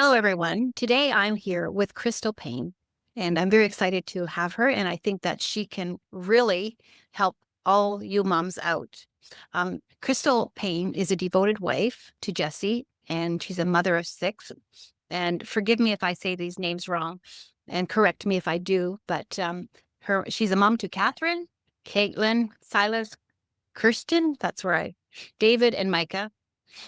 Hello, everyone. Today I'm here with Crystal Paine, and I'm very excited to have her. And I think that she can really help all you moms out. Crystal Paine is a devoted wife to Jesse, and she's a mother of six. And forgive me if I say these names wrong, and correct me if I do. But she's a mom to Catherine, Caitlin, Silas, Kirsten. David, and Micah.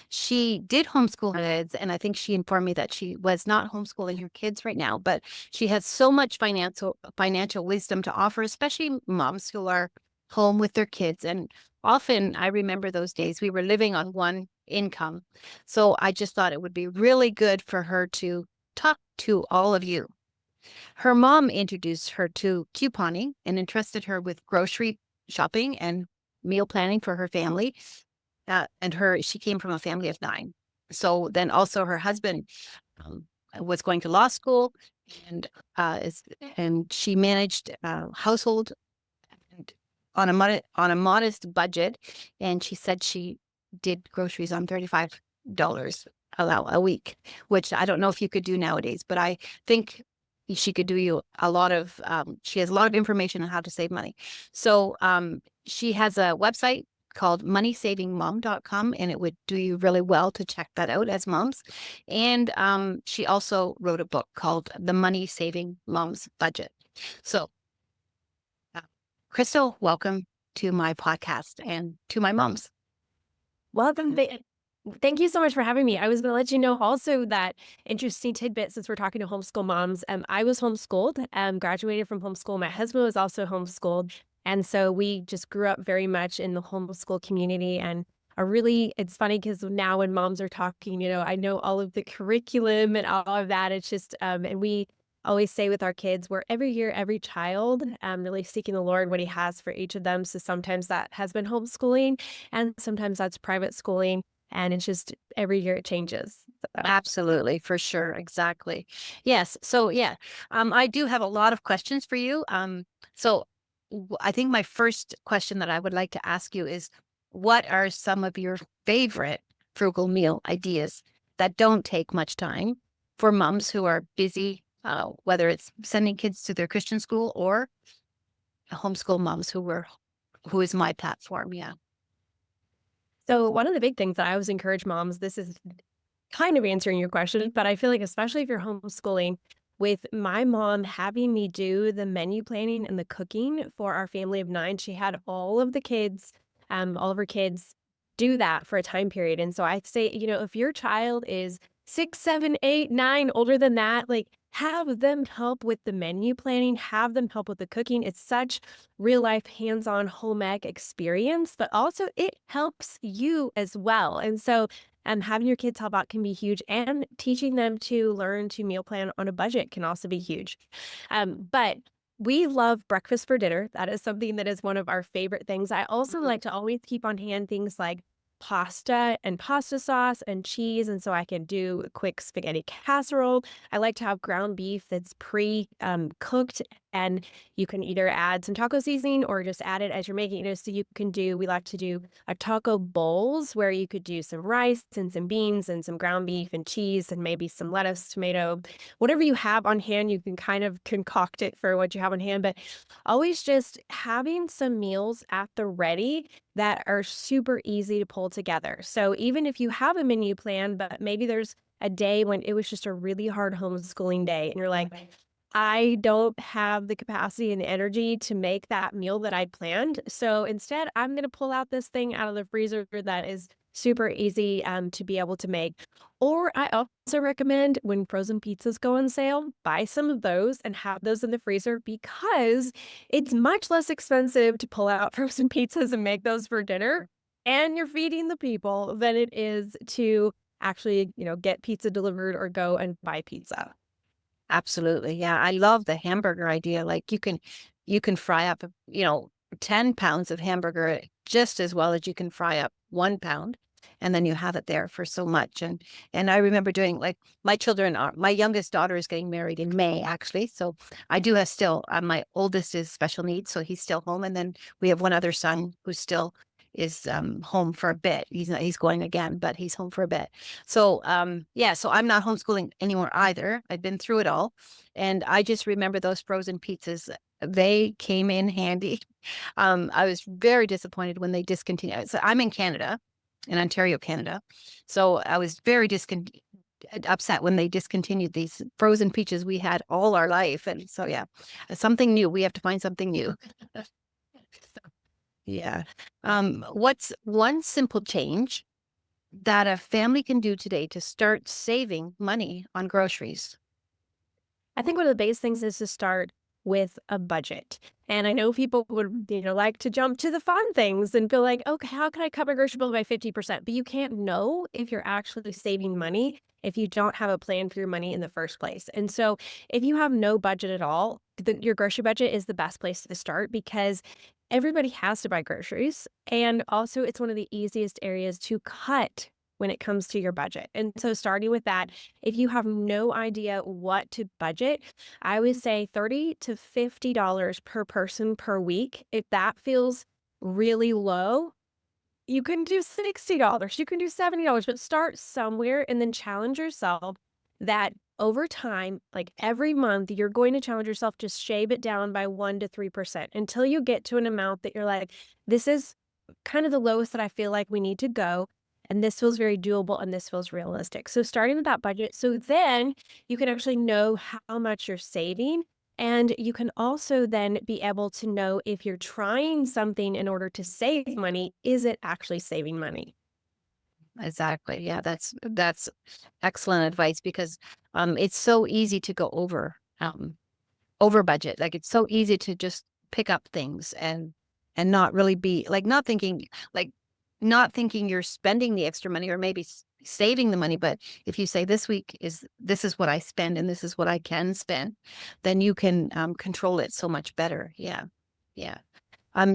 She did homeschool her kids, and I think she informed me that she was not homeschooling her kids right now, but she has so much financial wisdom to offer, especially moms who are home with their kids. And often I remember those days we were living on one income. So I just thought it would be really good for her to talk to all of you. Her mom introduced her to couponing and entrusted her with grocery shopping and meal planning for her family. She came from a family of nine. So then also her husband was going to law school, and and she managed household on a modest budget, and she said she did groceries on $35 a week, which I don't know if you could do nowadays, but I think she could do you a lot of. She has a lot of information on how to save money. So she has a website called moneysavingmom.com, and it would do you really well to check that out as moms. And she also wrote a book called The Money Saving Mom's Budget. So, Crystal, welcome to my podcast and to my moms. Welcome. Thank you so much for having me. I was going to let you know also that interesting tidbit since we're talking to homeschool moms. I was homeschooled, graduated from homeschool. My husband was also homeschooled. And so we just grew up very much in the homeschool community and it's funny because now when moms are talking, I know all of the curriculum and all of that. It's just, and we always say with our kids, we're every year, every child, really seeking the Lord, what he has for each of them. So sometimes that has been homeschooling and sometimes that's private schooling. And it's just every year it changes. So. Absolutely, for sure. Exactly. Yes. So yeah, I do have a lot of questions for you. I think my first question that I would like to ask you is, what are some of your favorite frugal meal ideas that don't take much time for moms who are busy, whether it's sending kids to their Christian school or homeschool moms who is my platform? Yeah. So one of the big things that I always encourage moms, this is kind of answering your question, but I feel like especially if you're homeschooling, with my mom having me do the menu planning and the cooking for our family of nine, she had all of her kids do that for a time period. And so I say, if your child is 6, 7, 8, 9, older than that, like have them help with the menu planning, have them help with the cooking. It's such real life hands-on home ec experience, but also it helps you as well. And so having your kids help out can be huge, and teaching them to learn to meal plan on a budget can also be huge. But we love breakfast for dinner. That is something that is one of our favorite things. I also like to always keep on hand things like pasta and pasta sauce and cheese. And so I can do a quick spaghetti casserole. I like to have ground beef that's cooked, and you can either add some taco seasoning or just add it as you're making it. So we like to do a taco bowls where you could do some rice and some beans and some ground beef and cheese and maybe some lettuce, tomato, whatever you have on hand. You can kind of concoct it for what you have on hand, but always just having some meals at the ready that are super easy to pull together. So even if you have a menu plan, but maybe there's a day when it was just a really hard homeschooling day and you're like, I don't have the capacity and energy to make that meal that I planned. So instead, I'm going to pull out this thing out of the freezer that is super easy to be able to make. Or I also recommend when frozen pizzas go on sale, buy some of those and have those in the freezer because it's much less expensive to pull out frozen pizzas and make those for dinner. And you're feeding the people than it is to actually, get pizza delivered or go and buy pizza. Absolutely. Yeah. I love the hamburger idea. Like you can fry up, 10 pounds of hamburger just as well as you can fry up 1 pound. And then you have it there for so much. And I remember doing, like, my youngest daughter is getting married in May, actually. So I do have still, my oldest is special needs, so he's still home. And then we have one other son who's still home for a bit. He's going again, but he's home for a bit. So yeah, so I'm not homeschooling anymore either. I've been through it all, and I just remember those frozen pizzas. They came in handy. I was very disappointed when they discontinued. So I'm in Canada, in Ontario, Canada. So I was very upset when they discontinued these frozen peaches we had all our life. And so, yeah, something new. We have to find something new. Yeah. What's one simple change that a family can do today to start saving money on groceries? I think one of the biggest things is to start with a budget. And I know people would, like to jump to the fun things and feel like, okay, how can I cut my grocery bill by 50%? But you can't know if you're actually saving money if you don't have a plan for your money in the first place. And so if you have no budget at all, your grocery budget is the best place to start because everybody has to buy groceries. And also, it's one of the easiest areas to cut when it comes to your budget. And so, starting with that, if you have no idea what to budget, I would say $30 to $50 per person per week. If that feels really low, you can do $60, you can do $70, but start somewhere and then challenge yourself that over time, like every month, you're going to challenge yourself to shave it down by 1 to 3% until you get to an amount that you're like, this is kind of the lowest that I feel like we need to go. And this feels very doable and this feels realistic. So starting with that budget, so then you can actually know how much you're saving. And you can also then be able to know if you're trying something in order to save money, is it actually saving money? Exactly. Yeah, that's excellent advice because it's so easy to go over budget. Like it's so easy to just pick up things and not really be like not thinking you're spending the extra money or maybe saving the money. But if you say this is what I spend and this is what I can spend, then you can control it so much better. Yeah. Yeah.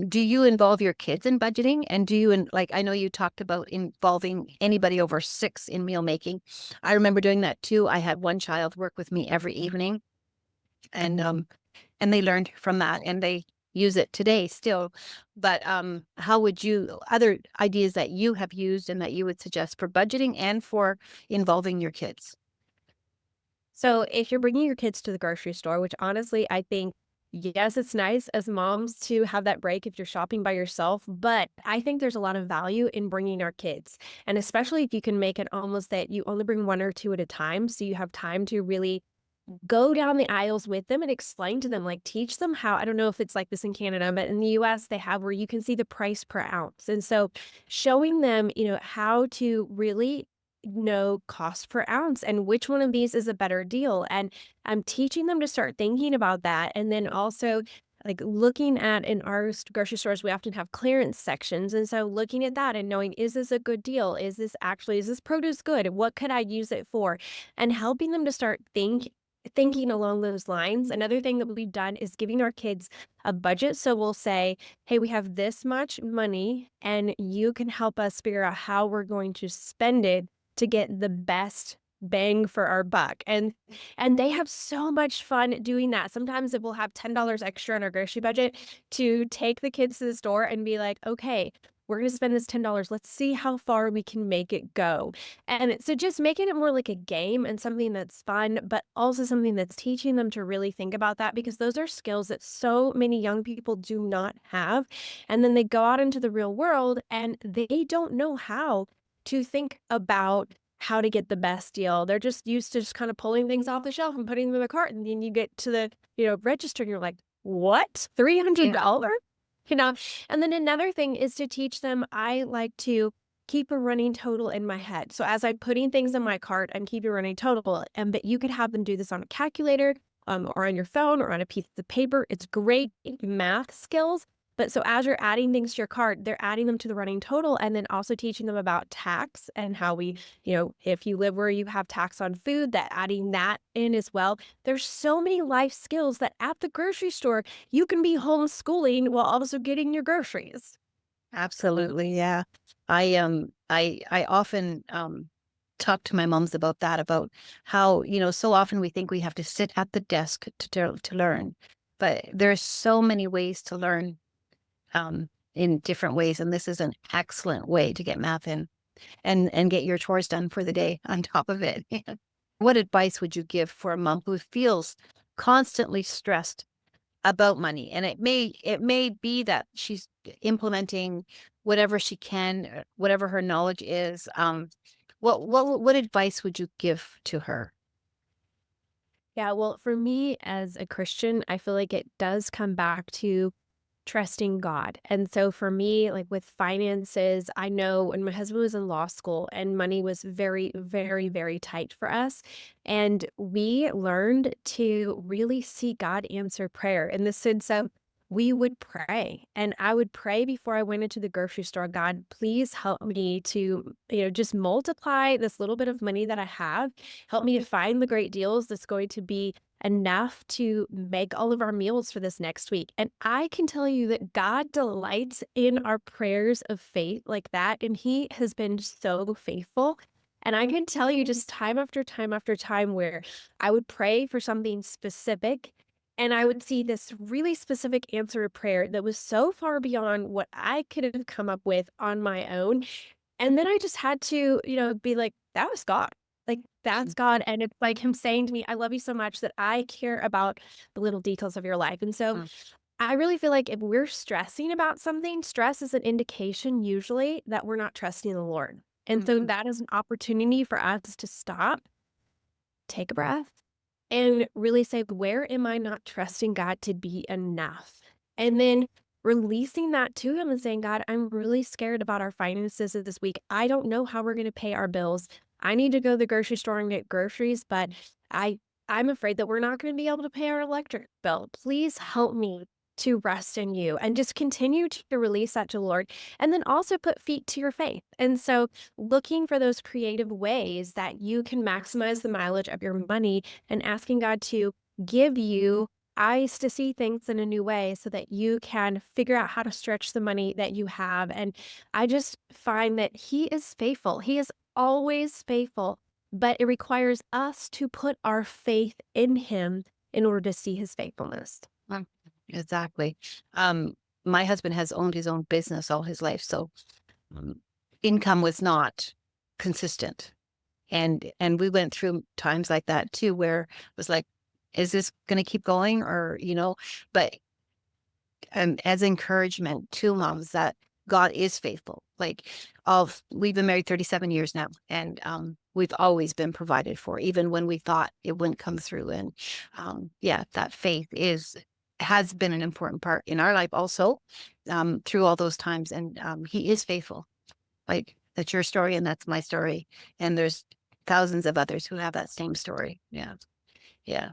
Do you involve your kids in budgeting? And do you, like, I know you talked about involving anybody over six in meal making. I remember doing that too. I had one child work with me every evening and and they learned from that and they use it today still. But how would you, other ideas that you have used and that you would suggest for budgeting and for involving your kids? So if you're bringing your kids to the grocery store, which honestly, I think, yes, it's nice as moms to have that break if you're shopping by yourself, but I think there's a lot of value in bringing our kids. And especially if you can make it almost that you only bring one or two at a time. So you have time to really go down the aisles with them and explain to them, like teach them how, I don't know if it's like this in Canada, but in the US, they have where you can see the price per ounce. And so showing them, how to really know cost per ounce and which one of these is a better deal. And I'm teaching them to start thinking about that. And then also, like looking at in our grocery stores, we often have clearance sections. And so looking at that and knowing, is this a good deal? Is this produce good? What could I use it for? And helping them to start thinking along those lines. Another thing that we've done is giving our kids a budget. So we'll say, hey, we have this much money and you can help us figure out how we're going to spend it to get the best bang for our buck. And they have so much fun doing that. Sometimes it will have $10 extra on our grocery budget to take the kids to the store and be like, okay, we're going to spend this $10. Let's see how far we can make it go. And so just making it more like a game and something that's fun, but also something that's teaching them to really think about that because those are skills that so many young people do not have. And then they go out into the real world and they don't know how to think about how to get the best deal. They're just used to just kind of pulling things off the shelf and putting them in the cart. And then you get to the, register and you're like, what? $300? You know? And then another thing is to teach them, I like to keep a running total in my head. So as I'm putting things in my cart, I'm keeping a running total. And but you could have them do this on a calculator, or on your phone or on a piece of paper. It's great math skills. But so as you're adding things to your cart, they're adding them to the running total and then also teaching them about tax and how we, if you live where you have tax on food, that adding that in as well. There's so many life skills that at the grocery store, you can be homeschooling while also getting your groceries. Absolutely, yeah. I often talk to my moms about that, about how, so often we think we have to sit at the desk to learn, but there's so many ways to learn. Um, in different ways. And this is an excellent way to get math in and get your chores done for the day on top of it. What advice would you give for a mom who feels constantly stressed about money? And it may be that she's implementing whatever she can, whatever her knowledge is. What advice would you give to her? Yeah, well, for me as a Christian, I feel like it does come back to trusting God. And so for me, like with finances, I know when my husband was in law school and money was very, very, very tight for us. And we learned to really see God answer prayer in the sense of we would pray. And I would pray before I went into the grocery store, God, please help me to, just multiply this little bit of money that I have. Help me to find the great deals that's going to be enough to make all of our meals for this next week. And I can tell you that God delights in our prayers of faith like that. And He has been so faithful. And I can tell you just time after time after time where I would pray for something specific and I would see this really specific answer to prayer that was so far beyond what I could have come up with on my own. And then I just had to, be like, that was God. Like, that's God. And it's like Him saying to me, I love you so much that I care about the little details of your life. And so Mm, I really feel like if we're stressing about something, stress is an indication usually that we're not trusting the Lord. And so mhm, that is an opportunity for us to stop, take a breath, and really say, where am I not trusting God to be enough? And then releasing that to Him and saying, God, I'm really scared about our finances this week. I don't know how we're going to pay our bills. I need to go to the grocery store and get groceries, but I I'm afraid that we're not going to be able to pay our electric bill. Please help me to rest in you and just continue to release that to the Lord. And then also put feet to your faith. And so looking for those creative ways that you can maximize the mileage of your money and asking God to give you eyes to see things in a new way so that you can figure out how to stretch the money that you have. And I just find that He is faithful. He is always faithful, but it requires us to put our faith in Him in order to see His faithfulness. mm. Exactly. Um, my husband has owned his own business all his life, so income was not consistent. And we went through times like that too, where it was like, is this going to keep going or, but as encouragement to moms that God is faithful. Like we've been married 37 years now, and we've always been provided for, even when we thought it wouldn't come through. And yeah, that faith has been an important part in our life also, through all those times. And He is faithful. Like that's your story, and that's my story, and there's thousands of others who have that same story. Yeah, yeah.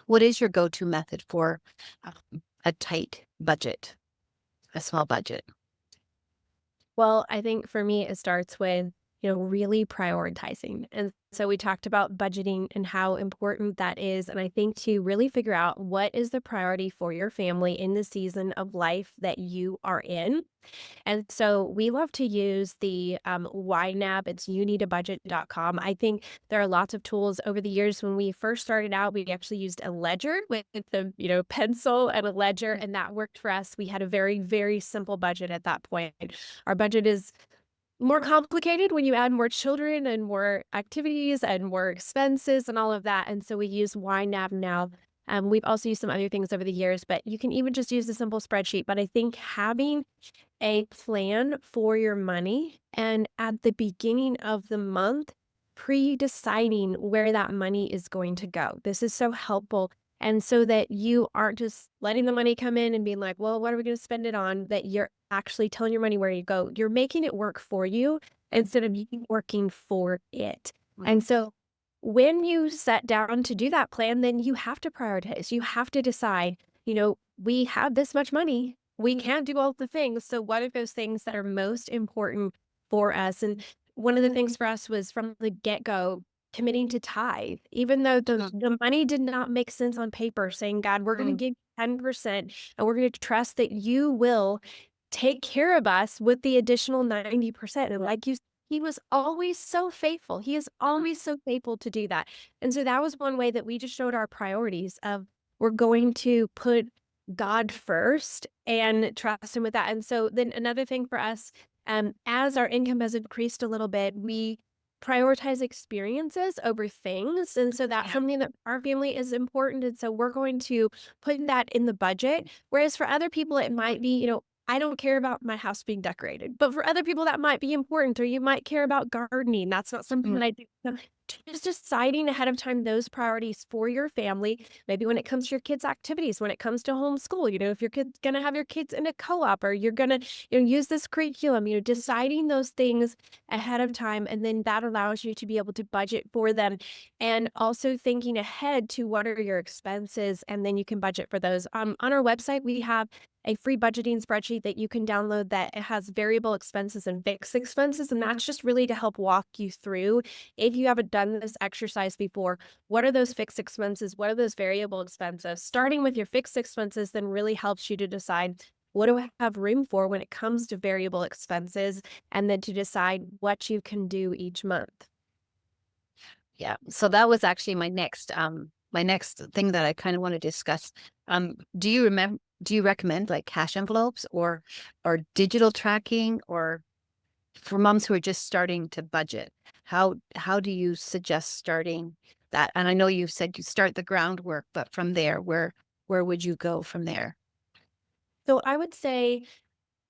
What is your go-to method for a tight budget? A small budget. Well, I think for me, it starts with, really prioritizing. And so we talked about budgeting and how important that is. And I think to really figure out what is the priority for your family in the season of life that you are in. And so we love to use the YNAB. It's youneedabudget.com. I think there are lots of tools over the years. When we first started out, we actually used a ledger with the, pencil and a ledger, and that worked for us. We had a very, very simple budget at that point. Our budget is more complicated when you add more children and more activities and more expenses and all of that. And so we use YNAB now. We've also used some other things over the years, but you can even just use a simple spreadsheet. But I think having a plan for your money and at the beginning of the month, pre-deciding where that money is going to go. This is so helpful. And so that you aren't just letting the money come in and being like, well, what are we going to spend it on? That you're actually telling your money where you go. You're making it work for you instead of you working for it. Mm, And so when you set down to do that plan, then you have to prioritize. You have to decide, we have this much money. We can't do all the things. So what are those things that are most important for us? And one of the things for us was from the get-go committing to tithe, even though mm, the money did not make sense on paper, saying, God, we're going to mm, give 10% and we're going to trust that you will take care of us with the additional 90%. And like you, He was always so faithful. He is always so faithful to do that. And so that was one way that we just showed our priorities of we're going to put God first and trust him with that. And so then another thing for us, as our income has increased a little bit, we prioritize experiences over things. And so that's Yeah. something that our family is important. And so we're going to put that in the budget. Whereas for other people, it might be, I don't care about my house being decorated, but for other people that might be important, or you might care about gardening. That's not something Mm, that I do. So just deciding ahead of time those priorities for your family. Maybe when it comes to your kids' activities, when it comes to homeschool, if your kid's going to have your kids in a co-op, or you're going to use this curriculum, deciding those things ahead of time. And then that allows you to be able to budget for them, and also thinking ahead to what are your expenses. And then you can budget for those. On our website, we have a free budgeting spreadsheet that you can download that it has variable expenses and fixed expenses. And that's just really to help walk you through, if you haven't done this exercise before, what are those fixed expenses? What are those variable expenses? Starting with your fixed expenses then really helps you to decide, what do I have room for when it comes to variable expenses? And then to decide what you can do each month. yeah. So that was actually my next thing that I kind of want to discuss. Do you recommend like cash envelopes or digital tracking, or for moms who are just starting to budget? How do you suggest starting that? And I know you said you start the groundwork, but from there, where would you go from there? So I would say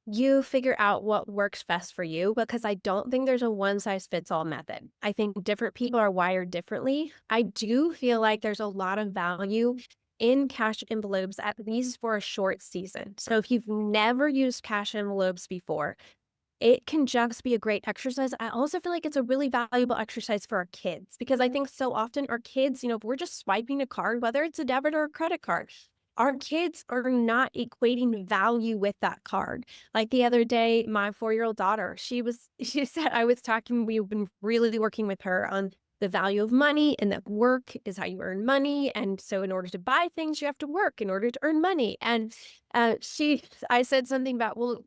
you figure out what works best for you, because I don't think there's a one size fits all method. I think different people are wired differently. I do feel like there's a lot of value in cash envelopes, at least for a short season. So if you've never used cash envelopes before, it can just be a great exercise. I also feel like it's a really valuable exercise for our kids, because I think so often our kids, if we're just swiping a card, whether it's a debit or a credit card, our kids are not equating value with that card. Like the other day, my 4-year-old daughter, she said, I was talking, we've been really working with her on the value of money, and that work is how you earn money. And so in order to buy things, you have to work in order to earn money. And I said something about, well,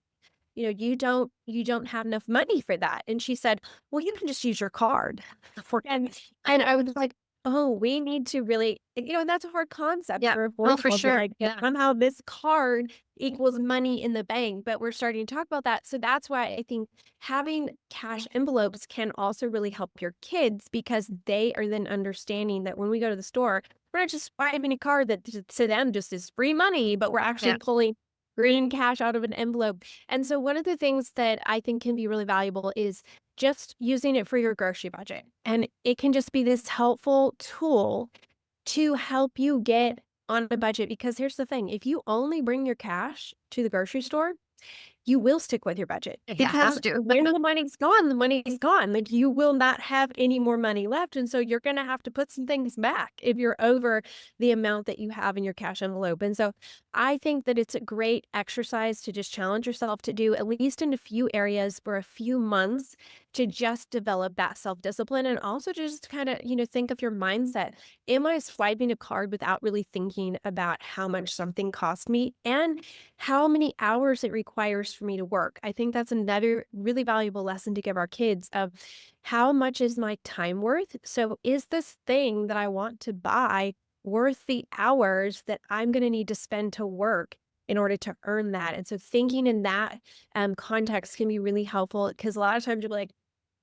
you don't have enough money for that. And she said, well, you can just use your card for, and I was like, oh, we need to really, and that's a hard concept Yeah. for Oh, for affordable, but sure. like Yeah. somehow this card equals money in the bank, but we're starting to talk about that. So that's why I think having cash envelopes can also really help your kids, because they are then understanding that when we go to the store, we're not just swiping a card that to them just is free money, but we're actually Yeah. pulling green cash out of an envelope. And so one of the things that I think can be really valuable is just using it for your grocery budget. And it can just be this helpful tool to help you get on a budget. Because here's the thing, if you only bring your cash to the grocery store, you will stick with your budget, Yeah. because Have to. when the money's gone, the money's gone. Like, you will not have any more money left. And so you're going to have to put some things back if you're over the amount that you have in your cash envelope. And so I think that it's a great exercise to just challenge yourself to do, at least in a few areas for a few months, to just develop that self discipline, and also just kind of, think of your mindset. Am I swiping a card without really thinking about how much something cost me and how many hours it requires for me to work? I think that's another really valuable lesson to give our kids of, how much is my time worth? So is this thing that I want to buy worth the hours that I'm going to need to spend to work in order to earn that? And so thinking in that context can be really helpful, because a lot of times you'll be like,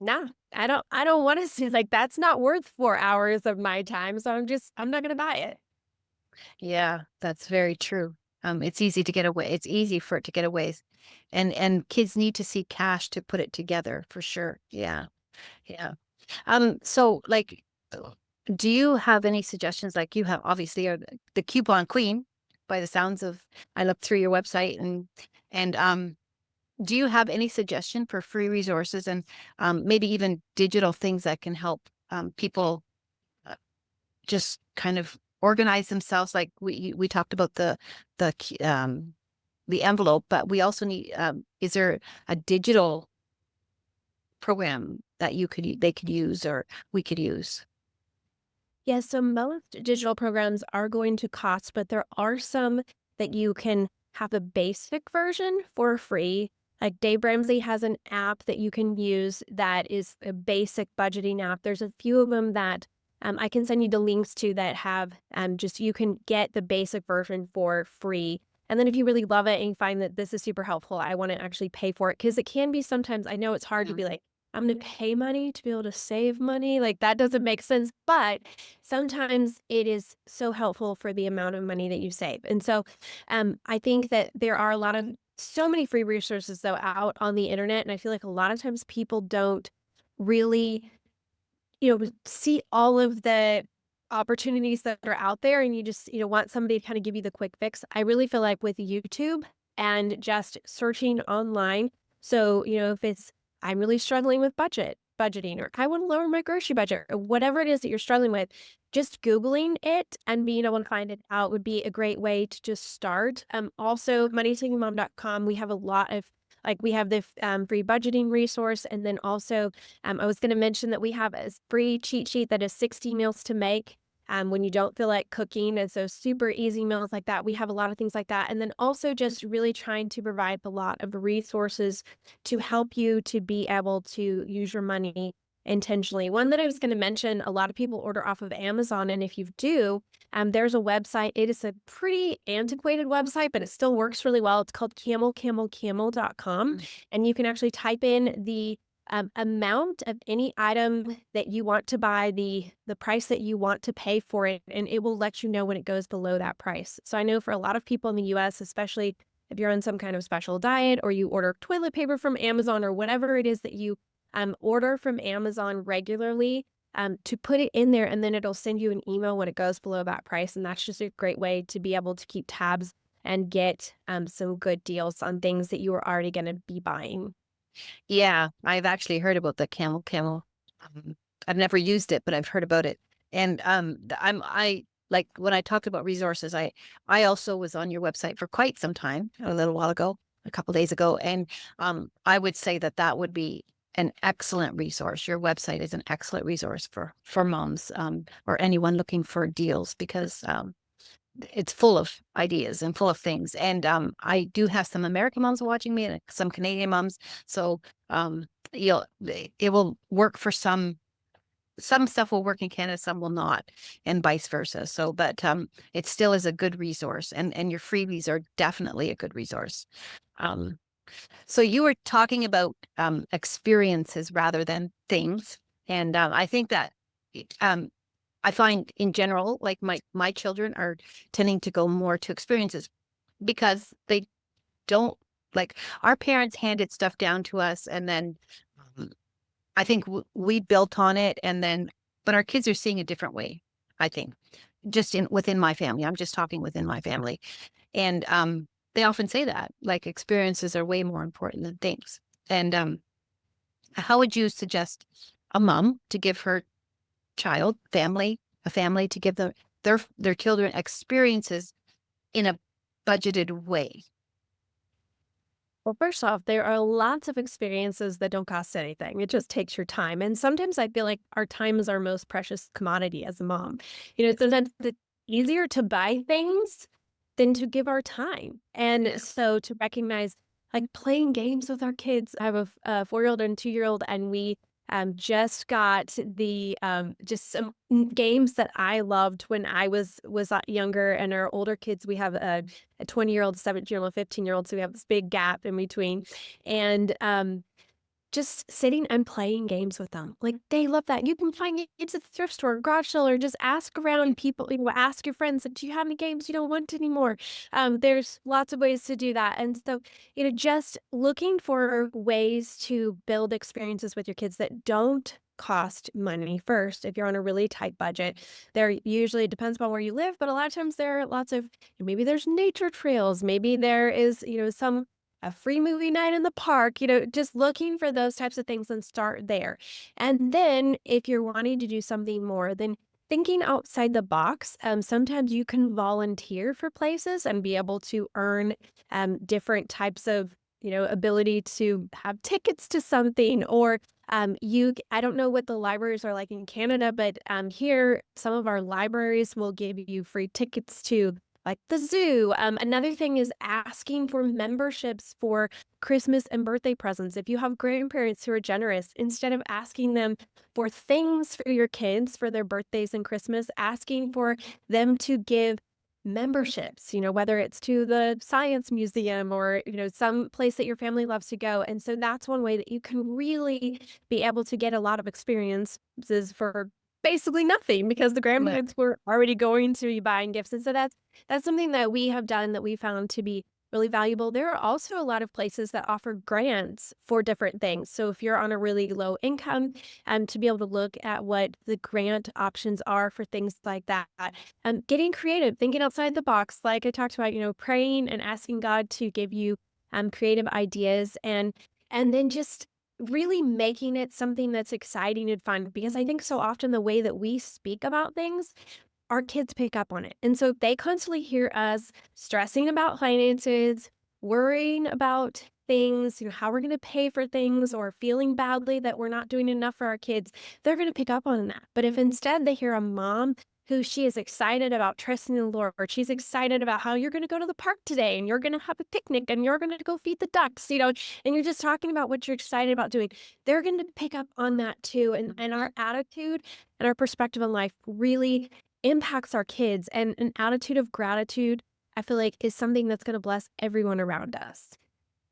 nah, I don't want to see, like, that's not worth 4 hours of my time. So I'm not going to buy it. Yeah, that's very true. It's easy to get away. It's easy for it to get away. And kids need to see cash to put it together for sure. Yeah. Yeah. So like, do you have any suggestions? Like, you have obviously are the coupon queen by the sounds of, I looked through your website, and do you have any suggestion for free resources, and maybe even digital things that can help people uh, just kind of organize themselves? Like we talked about the envelope, but we also need, is there a digital program that they could use, or we could use? Yeah, so most digital programs are going to cost, but there are some that you can have a basic version for free. Like Dave Ramsey has an app that you can use that is a basic budgeting app. There's a few of them that I can send you the links to, that have just, you can get the basic version for free. And then if you really love it and you find that this is super helpful, I want to actually pay for it because it can be sometimes, I know it's hard to be like, I'm going to pay money to be able to save money. Like that doesn't make sense. But sometimes it is so helpful for the amount of money that you save. And so I think that there are a lot of so many free resources though out on the internet. And I feel like a lot of times people don't really see all of the opportunities that are out there and you just, want somebody to kind of give you the quick fix. I really feel like with YouTube and just searching online. So, if it's, I'm really struggling with budgeting, or I want to lower my grocery budget, or whatever it is that you're struggling with, just Googling it and being able to find it out would be a great way to just start. Also, moneytakingmom.com, we have a lot of we have the free budgeting resource. And then also I was going to mention that we have a free cheat sheet that is 60 meals to make when you don't feel like cooking. And so super easy meals like that. We have a lot of things like that. And then also just really trying to provide a lot of resources to help you to be able to use your money intentionally. One that I was going to mention, a lot of people order off of Amazon. And if you do, there's a website. It is a pretty antiquated website, but it still works really well. It's called camelcamelcamel.com. And you can actually type in the amount of any item that you want to buy, the price that you want to pay for it, and it will let you know when it goes below that price. So I know for a lot of people in the US, especially if you're on some kind of special diet or you order toilet paper from Amazon or whatever it is that you order from Amazon regularly, to put it in there, and then it'll send you an email when it goes below that price. And that's just a great way to be able to keep tabs and get some good deals on things that you are already going to be buying. Yeah, I've actually heard about the camel. I've never used it, but I've heard about it. And I like when I talked about resources, I also was on your website for quite some time, a little while ago, a couple days ago, and I would say that that would be an excellent resource. Your website is an excellent resource for moms or anyone looking for deals because it's full of ideas and full of things. And I do have some American moms watching me and some Canadian moms. So it will work for some stuff will work in Canada, some will not, and vice versa. So, but it still is a good resource, and your freebies are definitely a good resource. Um, so you were talking about experiences rather than things, and I think that um, I find in general, like my children are tending to go more to experiences because they don't like our parents handed stuff down to us, and then um, I think we built on it, and then but our kids are seeing a different way. I think just in within my family. I'm just talking within my family, and they often say that like experiences are way more important than things. And how would you suggest a mom to give her child, a family to give their children experiences in a budgeted way? Well, first off, there are lots of experiences that don't cost anything. It just takes your time. And sometimes I feel like our time is our most precious commodity as a mom. Sometimes it's easier to buy things than to give our time. And so to recognize like playing games with our kids, I have a 4-year-old and 2-year-old, and we just got the just some games that I loved when I was younger, and our older kids, we have a 20-year-old, 17-year-old, 15-year-old, so we have this big gap in between, and just sitting and playing games with them. Like, they love that. You can find games at the thrift store, garage sale, or just ask around people, ask your friends, like, do you have any games you don't want anymore? There's lots of ways to do that. And so, just looking for ways to build experiences with your kids that don't cost money first. If you're on a really tight budget, there usually, it depends upon where you live, but a lot of times there are lots of, maybe there's nature trails, maybe there is, some a free movie night in the park, just looking for those types of things and start there. And then if you're wanting to do something more, then thinking outside the box, sometimes you can volunteer for places and be able to earn different types of, ability to have tickets to something, or I don't know what the libraries are like in Canada, but here, some of our libraries will give you free tickets to like the zoo. Another thing is asking for memberships for Christmas and birthday presents. If you have grandparents who are generous, instead of asking them for things for your kids for their birthdays and Christmas, asking for them to give memberships, whether it's to the science museum or, some place that your family loves to go. And so that's one way that you can really be able to get a lot of experiences for basically nothing because the Yeah. grandparents were already going to be buying gifts. And so that's something that we have done that we found to be really valuable. There are also a lot of places that offer grants for different things. So if you're on a really low income, to be able to look at what the grant options are for things like that. Getting creative, thinking outside the box, like I talked about, praying and asking God to give you creative ideas and then just really making it something that's exciting and fun because I think so often the way that we speak about things our kids pick up on it. And so if they constantly hear us stressing about finances, worrying about things, how we're going to pay for things, or feeling badly that we're not doing enough for our kids, they're going to pick up on that. But if instead they hear a mom who she is excited about trusting the Lord, or she's excited about how you're going to go to the park today and you're going to have a picnic and you're going to go feed the ducks, and you're just talking about what you're excited about doing, they're going to pick up on that too. And our attitude and our perspective on life really impacts our kids, and an attitude of gratitude, I feel like, is something that's gonna bless everyone around us.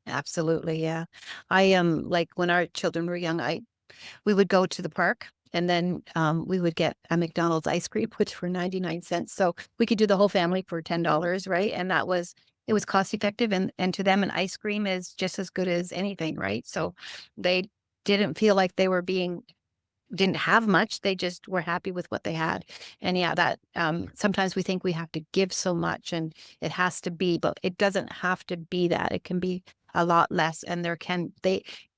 Absolutely, yeah. Like when our children were young, I we would go to the park and then we would get a McDonald's ice cream, which were 99 cents. So we could do the whole family for $10, right? And it was cost effective and to them an ice cream is just as good as anything, right? So they didn't feel like they were being didn't have much. They just were happy with what they had. And yeah, that sometimes we think we have to give so much and it has to be, but it doesn't have to be that. It can be a lot less. And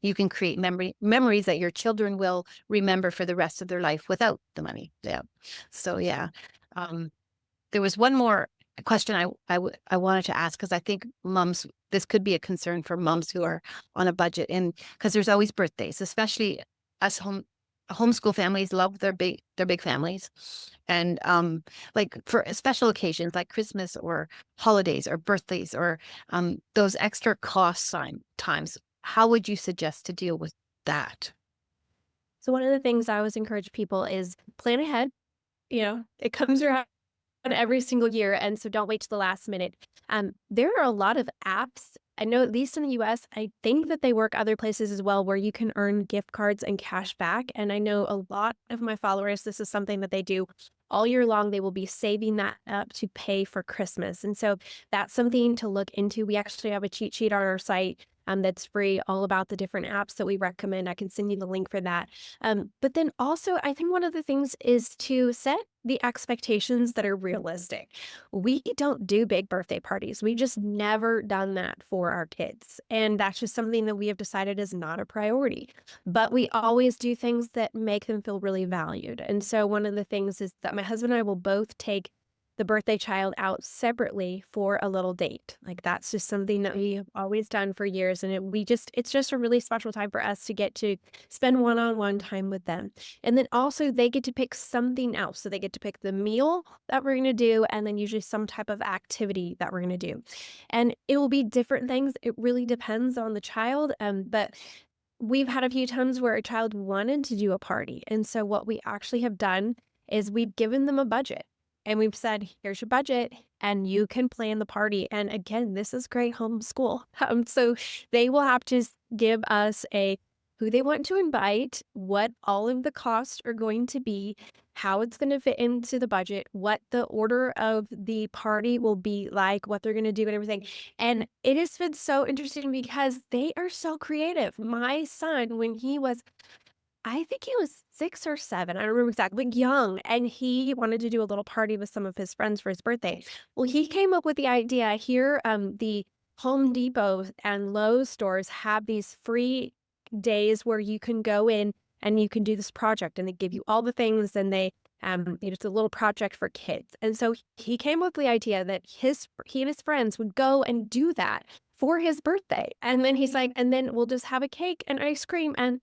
you can create memories that your children will remember for the rest of their life without the money. Yeah. So yeah. Um, there was one more question I wanted to ask because I think this could be a concern for moms who are on a budget, and because there's always birthdays, especially us homeschool families love their big families, and like for special occasions like Christmas or holidays or birthdays or those extra times. How would you suggest to deal with that? So one of the things I always encourage people is plan ahead. It comes around every single year, and so don't wait to the last minute. There are a lot of apps. I know at least in the US, I think that they work other places as well where you can earn gift cards and cash back. And I know a lot of my followers, this is something that they do all year long. They will be saving that up to pay for Christmas. And so that's something to look into. We actually have a cheat sheet on our site that's free, all about the different apps that we recommend. I can send you the link for that. But then also, I think one of the things is to set the expectations that are realistic. We don't do big birthday parties. We just never done that for our kids. And that's just something that we have decided is not a priority. But we always do things that make them feel really valued. And so one of the things is that my husband and I will both take the birthday child out separately for a little date. Like that's just something that we have always done for years. And it's just a really special time for us to get to spend one-on-one time with them. And then also they get to pick something else. So they get to pick the meal that we're going to do and then usually some type of activity that we're going to do. And it will be different things. It really depends on the child. But we've had a few times where a child wanted to do a party. And so what we actually have done is we've given them a budget and we've said, here's your budget and you can plan the party. And again, this is great homeschool. So they will have to give us who they want to invite, what all of the costs are going to be, how it's going to fit into the budget, what the order of the party will be like, what they're going to do and everything. And it has been so interesting because they are so creative. My son, when he was I think he was 6 or 7, I don't remember exactly, but young, and he wanted to do a little party with some of his friends for his birthday. Well, he came up with the idea here, the Home Depot and Lowe's stores have these free days where you can go in and you can do this project, and they give you all the things, and it's a little project for kids. And so he came up with the idea that he and his friends would go and do that for his birthday. And then he's like, and then we'll just have a cake and ice cream and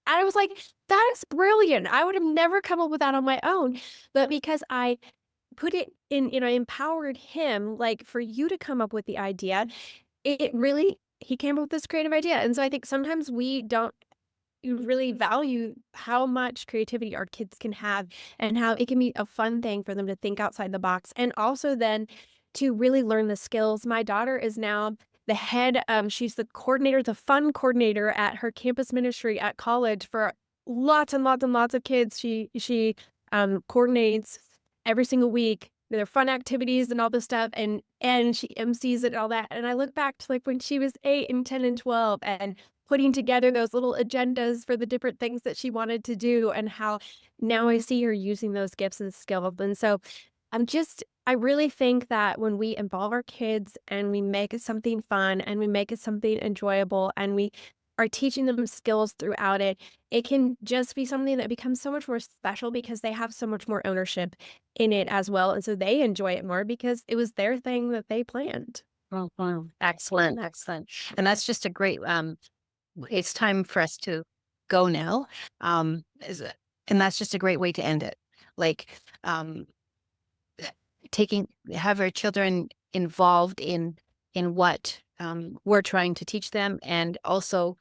I was like, "That is brilliant. I would have never come up with that on my own." But because I put it in empowered him, like, for you to come up with the idea, it really he came up with this creative idea. And so I think sometimes we don't really value how much creativity our kids can have and how it can be a fun thing for them to think outside the box. And also then to really learn the skills. My daughter is now the head, she's the coordinator, the fun coordinator at her campus ministry at college for lots and lots and lots of kids. She coordinates every single week their fun activities and all this stuff, and she MCs it and all that. And I look back to like when she was 8 and 10 and 12 and putting together those little agendas for the different things that she wanted to do, and how now I see her using those gifts and skills. And so I really think that when we involve our kids and we make it something fun and we make it something enjoyable and we are teaching them skills throughout it, it can just be something that becomes so much more special because they have so much more ownership in it as well. And so they enjoy it more because it was their thing that they planned. Oh, wow. Excellent, excellent. And that's just a great, it's time for us to go now. And that's just a great way to end it. Like, um, have our children involved in what we're trying to teach them, and also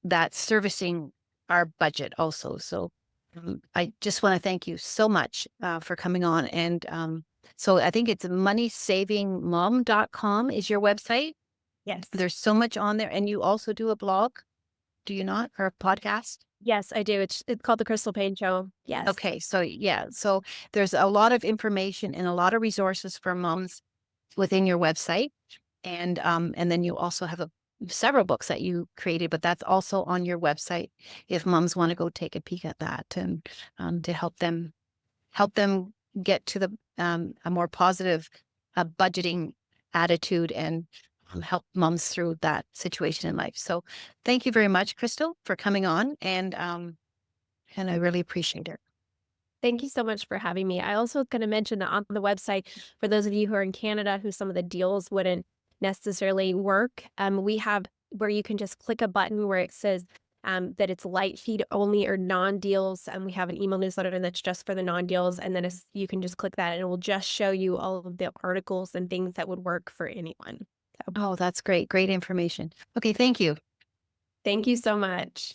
that servicing our budget also. So I just want to thank you so much for coming on. And so I think it's moneysavingmom.com is your website. Yes. There's so much on there. And you also do a blog, do you not? Or a podcast? Yes, I do. It's called the Crystal Paine Show. Yes. Okay. So yeah. So there's a lot of information and a lot of resources for moms within your website. And then you also have several books that you created, but that's also on your website if moms want to go take a peek at that, and to help them get to a more positive budgeting attitude, and help moms through that situation in life. So thank you very much, Crystal, for coming on, and I really appreciate it. Thank you so much for having me. I also going to mention that on the website, for those of you who are in Canada, who some of the deals wouldn't necessarily work, we have where you can just click a button where it says that it's light feed only or non-deals. And we have an email newsletter that's just for the non-deals. And then you can just click that and it will just show you all of the articles and things that would work for anyone. So, Oh, that's great. Great information. Okay. Thank you. thank you so much.